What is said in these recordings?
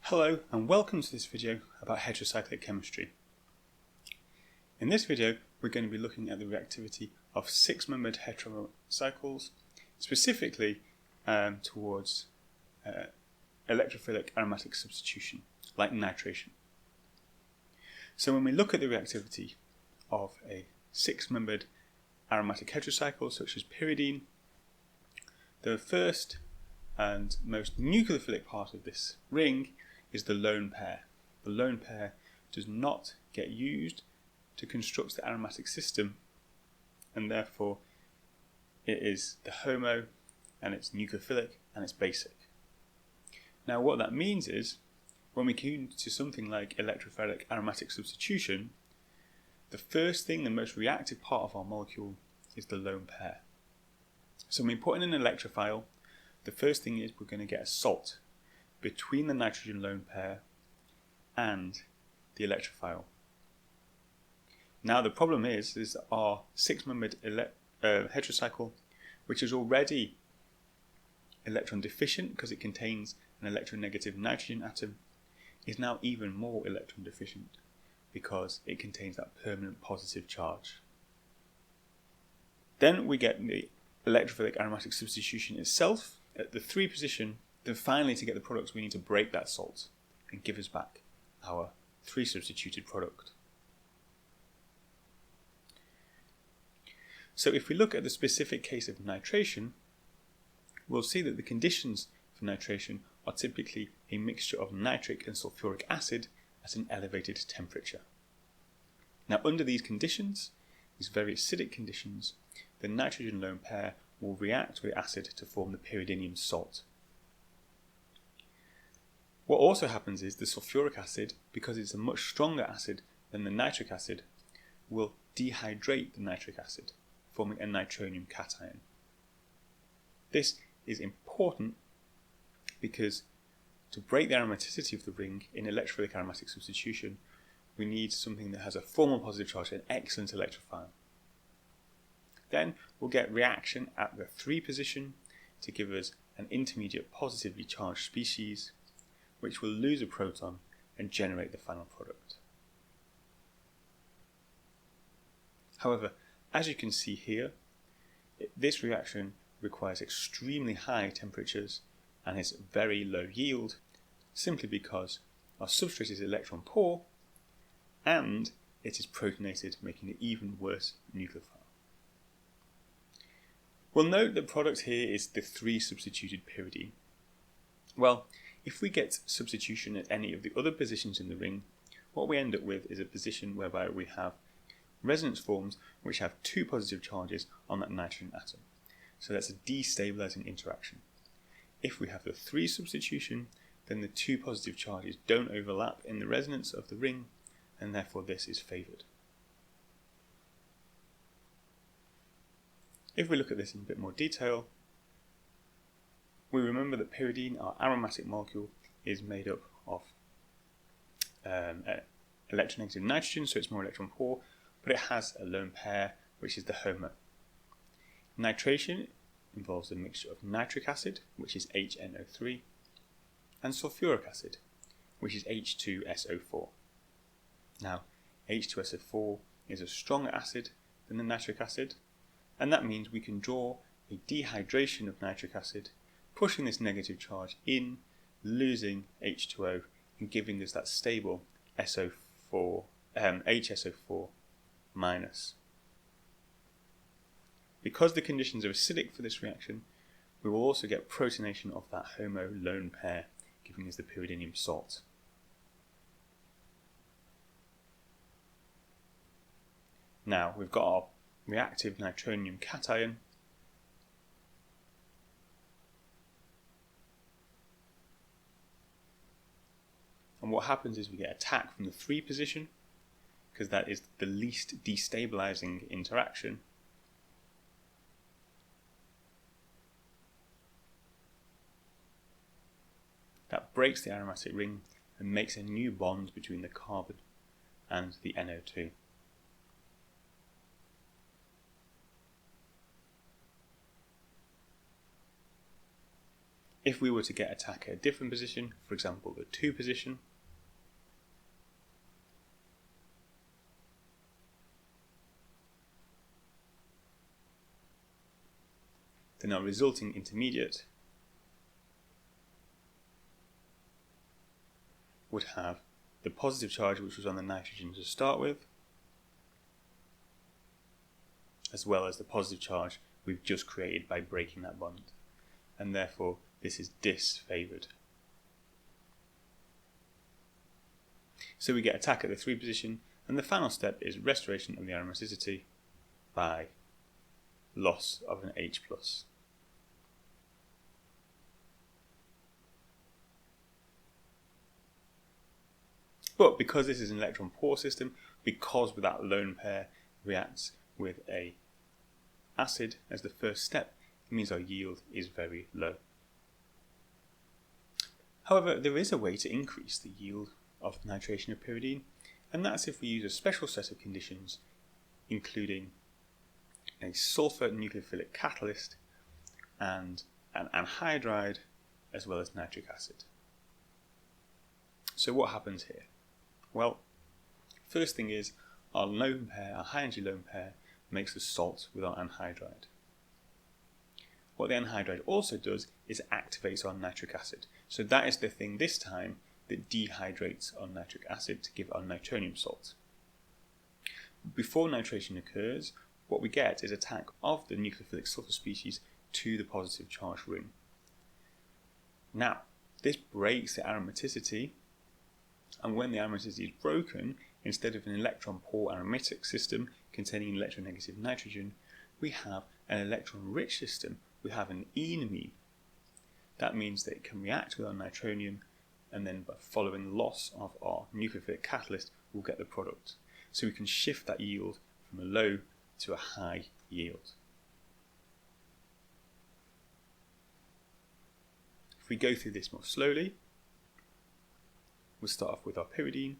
Hello and welcome to this video about heterocyclic chemistry. In this video we're going to be looking at the reactivity of six-membered heterocycles, specifically towards electrophilic aromatic substitution, like nitration. So when we look at the reactivity of a six-membered aromatic heterocycle such as pyridine, the first and most nucleophilic part of this ring is the lone pair. The lone pair does not get used to construct the aromatic system, and therefore it is the HOMO, and it's nucleophilic, and it's basic. Now what that means is, when we come to something like electrophilic aromatic substitution, the first thing, the most reactive part of our molecule is the lone pair. So when we put in an electrophile, the first thing is we're going to get a salt between the nitrogen lone pair and the electrophile. Now the problem is our six-membered heterocycle, which is already electron deficient because it contains an electronegative nitrogen atom, is now even more electron deficient because it contains that permanent positive charge. Then we get the electrophilic aromatic substitution itself at the 3 position. Then finally, to get the products, we need to break that salt and give us back our 3 substituted product. So if we look at the specific case of nitration, we'll see that the conditions for nitration are typically a mixture of nitric and sulfuric acid at an elevated temperature. Now under these conditions, these very acidic conditions, the nitrogen lone pair will react with acid to form the pyridinium salt. What also happens is the sulfuric acid, because it's a much stronger acid than the nitric acid, will dehydrate the nitric acid, forming a nitronium cation. This is important because to break the aromaticity of the ring in electrophilic aromatic substitution, we need something that has a formal positive charge, an excellent electrophile. Then we'll get reaction at the 3 position to give us an intermediate positively charged species, which will lose a proton and generate the final product. However, as you can see here, this reaction requires extremely high temperatures and is very low yield, simply because our substrate is electron poor and it is protonated, making it even worse nucleophile. We'll note the product here is the 3 substituted pyridine. Well, if we get substitution at any of the other positions in the ring, what we end up with is a position whereby we have resonance forms which have 2 positive charges on that nitrogen atom. So that's a destabilizing interaction. If we have the 3 substitution, then the 2 positive charges don't overlap in the resonance of the ring, and therefore this is favoured. If we look at this in a bit more detail, we remember that pyridine, our aromatic molecule, is made up of electronegative nitrogen, so it's more electron poor, but it has a lone pair, which is the HOMO. Nitration involves a mixture of nitric acid, which is HNO3, and sulfuric acid, which is H2SO4. Now, H2SO4 is a stronger acid than the nitric acid, and that means we can draw a dehydration of nitric acid, pushing this negative charge in, losing H2O, and giving us that stable SO4, HSO4 minus. Because the conditions are acidic for this reaction, we will also get protonation of that HOMO lone pair, giving us the pyridinium salt. Now we've got our reactive nitronium cation. And what happens is we get attack from the 3 position, because that is the least destabilizing interaction. That breaks the aromatic ring and makes a new bond between the carbon and the NO2. If we were to get attack at a different position, for example the 2 position, then our resulting intermediate would have the positive charge which was on the nitrogen to start with, as well as the positive charge we've just created by breaking that bond, and therefore this is disfavoured. So we get attack at the 3 position, and the final step is restoration of the aromaticity by loss of an H+. But because this is an electron poor system, because that lone pair reacts with a acid as the first step, it means our yield is very low. However, there is a way to increase the yield of nitration of pyridine, and that's if we use a special set of conditions including a sulfur nucleophilic catalyst and an anhydride as well as nitric acid. So what happens here? Well, first thing is our lone pair, our high energy lone pair, makes the salt with our anhydride. What the anhydride also does is activates our nitric acid. So that is the thing this time that dehydrates our nitric acid to give our nitronium salt. Before nitration occurs, what we get is attack of the nucleophilic sulfur species to the positive charge ring. Now, this breaks the aromaticity, and when the aromaticity is broken, instead of an electron-poor aromatic system containing electronegative nitrogen, we have an electron-rich system. We have an enamine. That means that it can react with our nitronium, and then by following loss of our nucleophilic catalyst, we'll get the product. So we can shift that yield from a low to a high yield. If we go through this more slowly, we'll start off with our pyridine.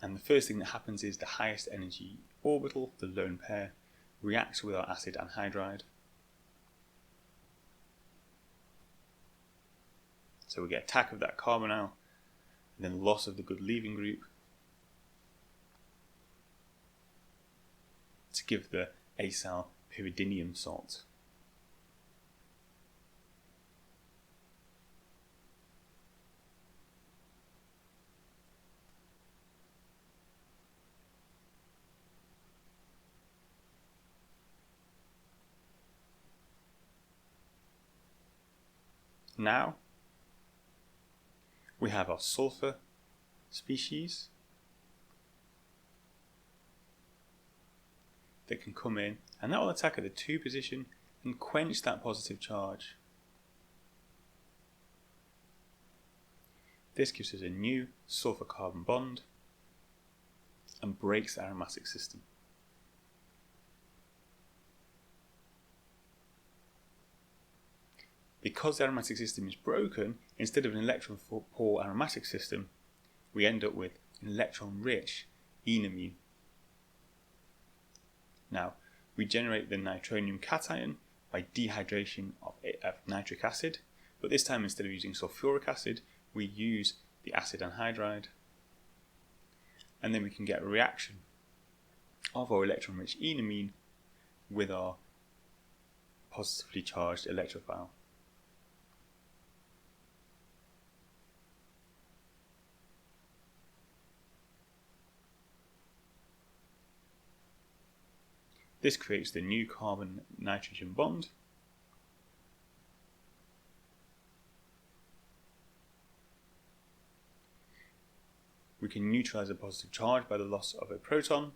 And the first thing that happens is the highest energy orbital, the lone pair, reacts with our acid anhydride. So we get attack of that carbonyl, and then loss of the good leaving group to give the acyl pyridinium salt. Now we have our sulfur species that can come in, and that will attack at the 2 position and quench that positive charge. This gives us a new sulfur carbon bond and breaks the aromatic system. Because the aromatic system is broken, instead of an electron-poor aromatic system, we end up with an electron-rich enamine. Now, we generate the nitronium cation by dehydration of nitric acid, but this time instead of using sulfuric acid, we use the acid anhydride, and then we can get a reaction of our electron-rich enamine with our positively charged electrophile. This creates the new carbon-nitrogen bond. We can neutralize a positive charge by the loss of a proton.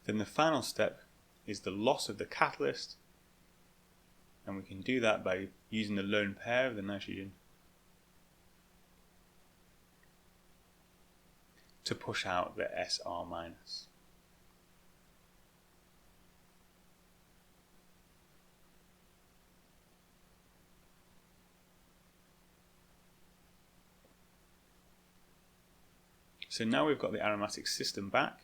Then the final step is the loss of the catalyst, and we can do that by using the lone pair of the nitrogen to push out the Sr minus. So now we've got the aromatic system back,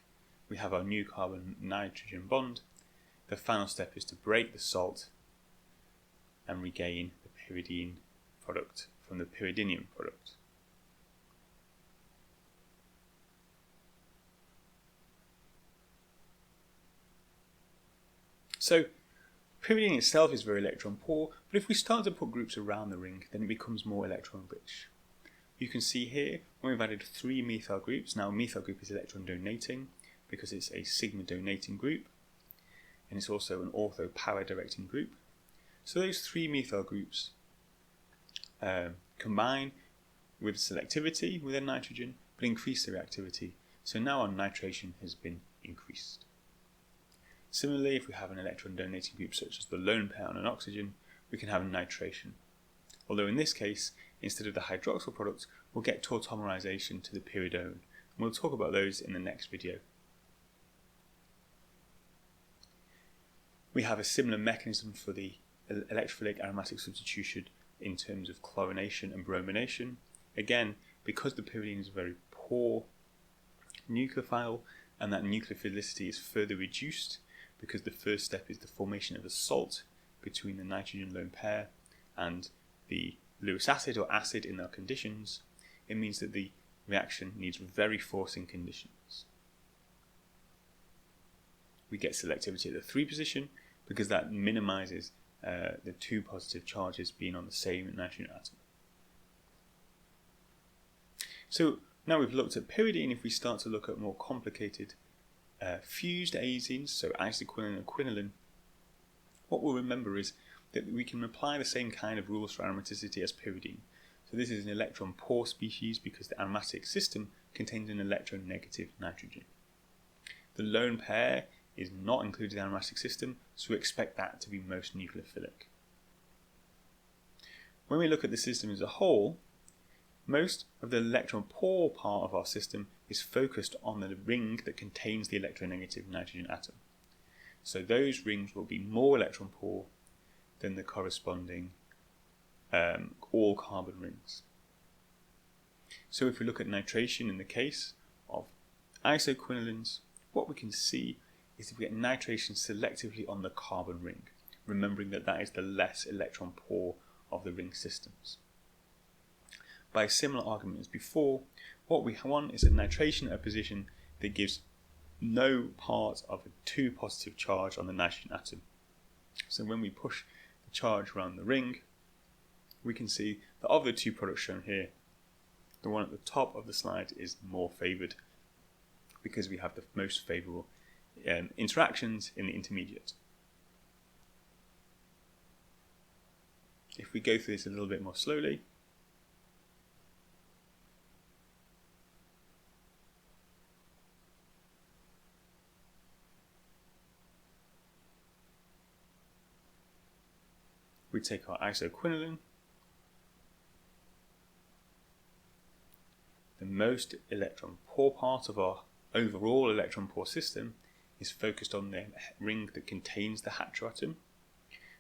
we have our new carbon-nitrogen bond. The final step is to break the salt and regain the pyridine product from the pyridinium product. So pyridine itself is very electron poor, but if we start to put groups around the ring, then it becomes more electron rich. You can see here when we've added 3 methyl groups. Now a methyl group is electron donating because it's a sigma donating group, and it's also an ortho power directing group. So those 3 methyl groups combine with selectivity with a nitrogen, but increase the reactivity. So now our nitration has been increased. Similarly, if we have an electron donating group such as the lone pair on an oxygen, we can have nitration. Although in this case, instead of the hydroxyl product, we'll get tautomerization to the pyridone. And we'll talk about those in the next video. We have a similar mechanism for the electrophilic aromatic substitution in terms of chlorination and bromination. Again, because the pyridine is a very poor nucleophile and that nucleophilicity is further reduced because the first step is the formation of a salt between the nitrogen lone pair and the Lewis acid or acid in our conditions, it means that the reaction needs very forcing conditions. We get selectivity at the 3 position because that minimizes the 2 positive charges being on the same nitrogen atom. So now we've looked at pyridine. If we start to look at more complicated fused azenes, so isoquinoline and quinoline, what we'll remember is that we can apply the same kind of rules for aromaticity as pyridine. So this is an electron poor species because the aromatic system contains an electronegative nitrogen. The lone pair is not included in the aromatic system, so we expect that to be most nucleophilic. When we look at the system as a whole, most of the electron poor part of our system is focused on the ring that contains the electronegative nitrogen atom. So those rings will be more electron poor than the corresponding all carbon rings. So if we look at nitration in the case of isoquinolines, what we can see is that we get nitration selectively on the carbon ring, remembering that that is the less electron poor of the ring systems. By a similar argument as before, what we want is a nitration at a position that gives no part of a 2 positive charge on the nitrogen atom. So when we push the charge around the ring, we can see that of the 2 products shown here, the one at the top of the slide is more favoured because we have the most favourable interactions in the intermediate. If we go through this a little bit more slowly, we take our isoquinoline. The most electron poor part of our overall electron poor system is focused on the ring that contains the heteroatom.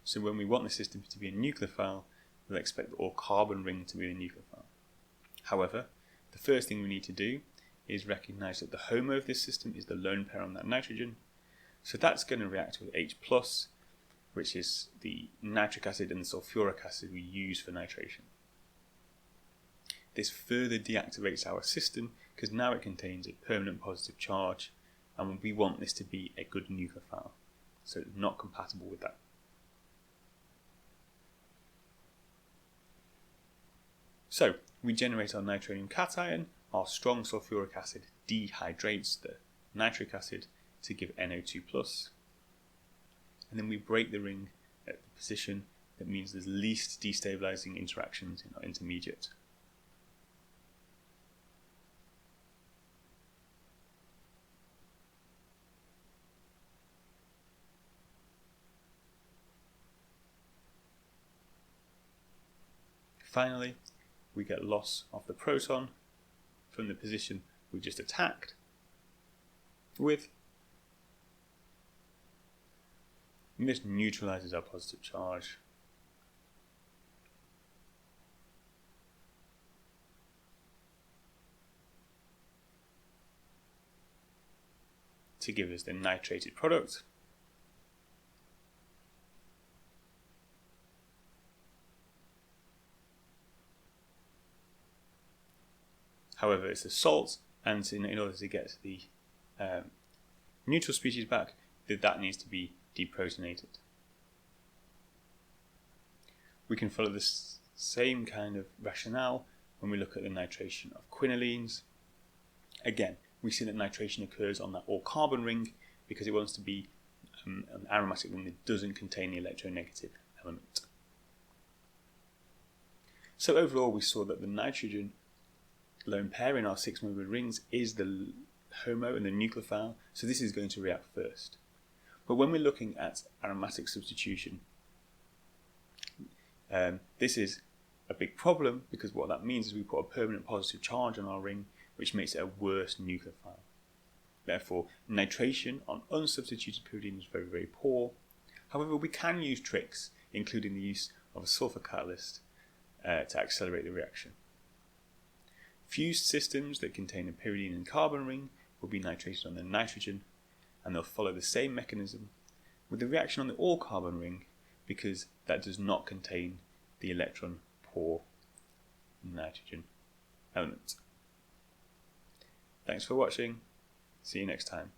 So when we want the system to be a nucleophile, we'll expect the all carbon ring to be a nucleophile. However, the first thing we need to do is recognize that the HOMO of this system is the lone pair on that nitrogen. So that's going to react with H+, which is the nitric acid and the sulfuric acid we use for nitration. This further deactivates our system because now it contains a permanent positive charge, and we want this to be a good nucleophile, so it's not compatible with that. So we generate our nitronium cation. Our strong sulfuric acid dehydrates the nitric acid to give NO2+, and then we break the ring at the position that means there's least destabilizing interactions in our intermediate. Finally, we get loss of the proton from the position we just attacked with. And this neutralizes our positive charge. To give us the nitrated product. However, it's a salt, and in order to get the neutral species back, that needs to be deprotonated. We can follow this same kind of rationale when we look at the nitration of quinolines. Again, we see that nitration occurs on that all-carbon ring because it wants to be an aromatic ring that doesn't contain the electronegative element. So overall, we saw that the nitrogen lone pair in our 6-membered rings is the HOMO and the nucleophile, so this is going to react first. But when we're looking at aromatic substitution, this is a big problem because what that means is we put a permanent positive charge on our ring, which makes it a worse nucleophile. Therefore, nitration on unsubstituted pyridine is very, very poor. However, we can use tricks, including the use of a sulfur catalyst to accelerate the reaction. Fused systems that contain a pyridine and carbon ring will be nitrated on the nitrogen, and they'll follow the same mechanism with the reaction on the all-carbon ring because that does not contain the electron-poor nitrogen element. Thanks for watching. See you next time.